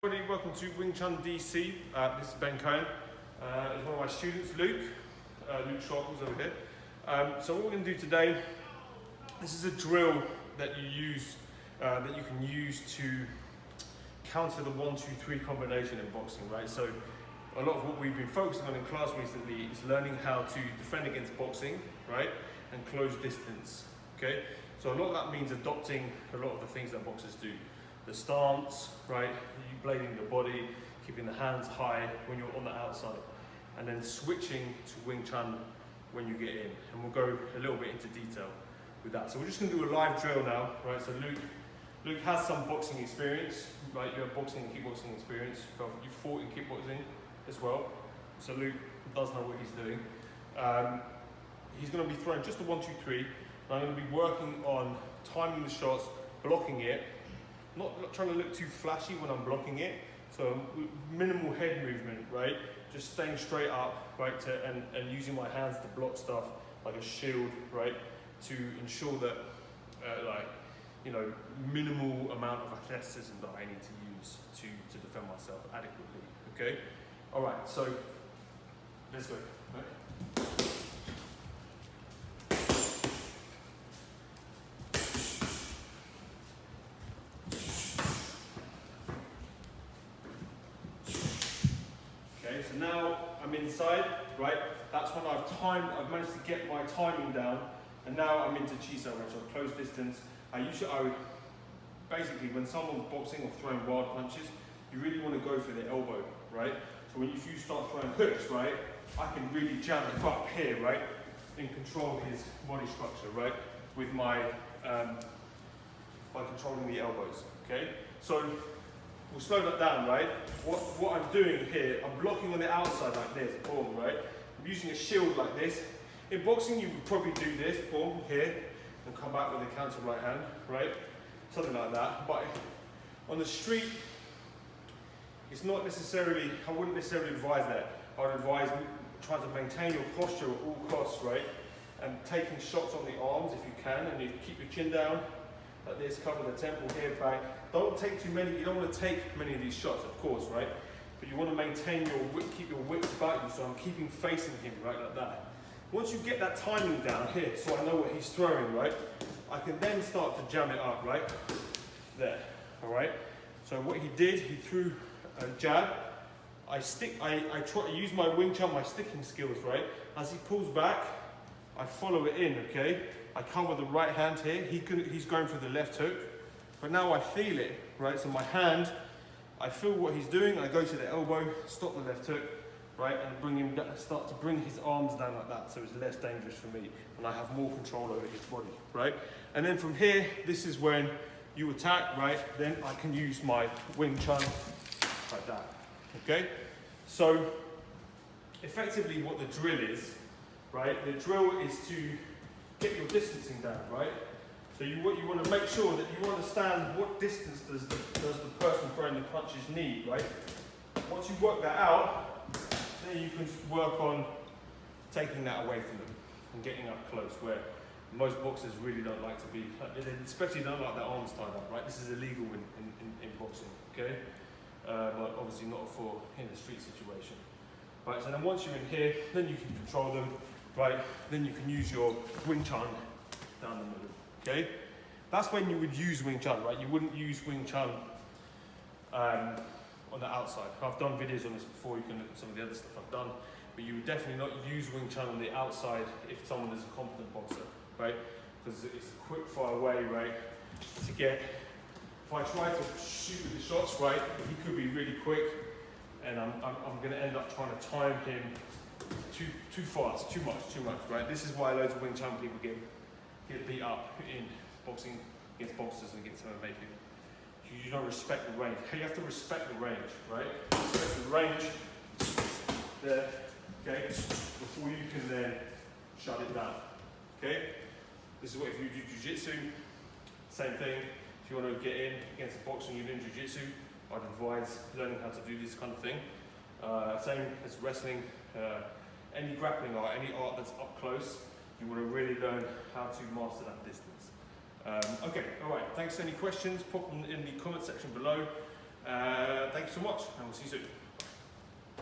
Everybody, welcome to Wing Chun DC. This is Cohen. It's one of my students, Luke Sharples over here. So what we're going to do today, this is a drill that you can use to counter the 1-2-3 combination in boxing, right? So a lot of what we've been focusing on in class recently is learning how to defend against boxing, right? And close distance, okay? So a lot of that means adopting a lot of the things that boxers do. The stance, right? You blading the body, keeping the hands high when you're on the outside, and then switching to Wing Chun when you get in. And we'll go a little bit into detail with that. So we're just going to do a live drill now, right? So Luke has some boxing experience, right? You have boxing and kickboxing experience. You fought in kickboxing as well. So Luke does know what he's doing. He's going to be throwing just a 1-2-3. And I'm going to be working on timing the shots, blocking it. Not trying to look too flashy when I'm blocking it, so minimal head movement, right? Just staying straight up, right? And using my hands to block stuff like a shield, right? To ensure that, minimal amount of athleticism that I need to use to defend myself adequately. Okay. All right. So let's go. Right? So now I'm inside, right? That's when I've managed to get my timing down, and now I'm into Chiso, which is close distance. Basically, when someone's boxing or throwing wild punches, you really want to go for the elbow, right? So if you start throwing hooks, right, I can really jam it up here, right, and control his body structure, right, with my by controlling the elbows. Okay, so. We'll slow that down, right? What I'm doing here, I'm blocking on the outside like this, boom, right? I'm using a shield like this. In boxing, you would probably do this, boom, here, and come back with a counter right hand, right? Something like that. But on the street, it's not necessarily, I wouldn't necessarily advise that. I would advise trying to maintain your posture at all costs, right? And taking shots on the arms if you can, and you keep your chin down, like this, cover the temple here, back. Don't take too many, you don't want to take many of these shots, of course, right? But you want to maintain your width, keep your width about you, so I'm keeping facing him, right, like that. Once you get that timing down here, so I know what he's throwing, right, I can then start to jam it up, right? There, all right? So what he did, he threw a jab. I try to use my Wing Chun, my sticking skills, right? As he pulls back, I follow it in, okay? I cover the right hand here. He's going for the left hook, but now I feel it, right? So my hand, I feel what he's doing. I go to the elbow, stop the left hook, right, and bring him down, start to bring his arms down like that, so it's less dangerous for me, and I have more control over his body, right? And then from here, this is when you attack, right? Then I can use my Wing Chun like that, okay? So effectively, what the drill is, right? The drill is to get your distancing down, right? So what you want to make sure that you understand what distance does the person throwing the punches need, right? Once you work that out, then you can work on taking that away from them and getting up close, where most boxers really don't like to be, especially don't like their arms tied up, right? This is illegal in boxing, okay? But obviously not for in a street situation. Right, so then once you're in here, then you can control them, right? Then you can use your Wing Chun down the middle, okay? That's when you would use Wing Chun, right? You wouldn't use Wing Chun on the outside. I've done videos on this before, you can look at some of the other stuff I've done, but you would definitely not use Wing Chun on the outside if someone is a competent boxer, right? Because it's a quick fire way, right, to get, if I try to shoot with the shots, right, he could be really quick, and I'm going to end up trying to time him too fast, too much, right? This is why loads of Wing Chun people get beat up in boxing against boxers and against MMA people. You don't respect the range. You have to respect the range, right? Respect the range there, okay? Before you can then shut it down, okay? This is what if you do jiu-jitsu, same thing. If you want to get in against a boxer and you're doing jiu-jitsu, I'd advise learning how to do this kind of thing. Same as wrestling, any grappling art, any art that's up close, you want to really learn how to master that distance. Okay, all right, thanks. Any questions, pop them in the comment section below. Thank you so much, and we'll see you soon.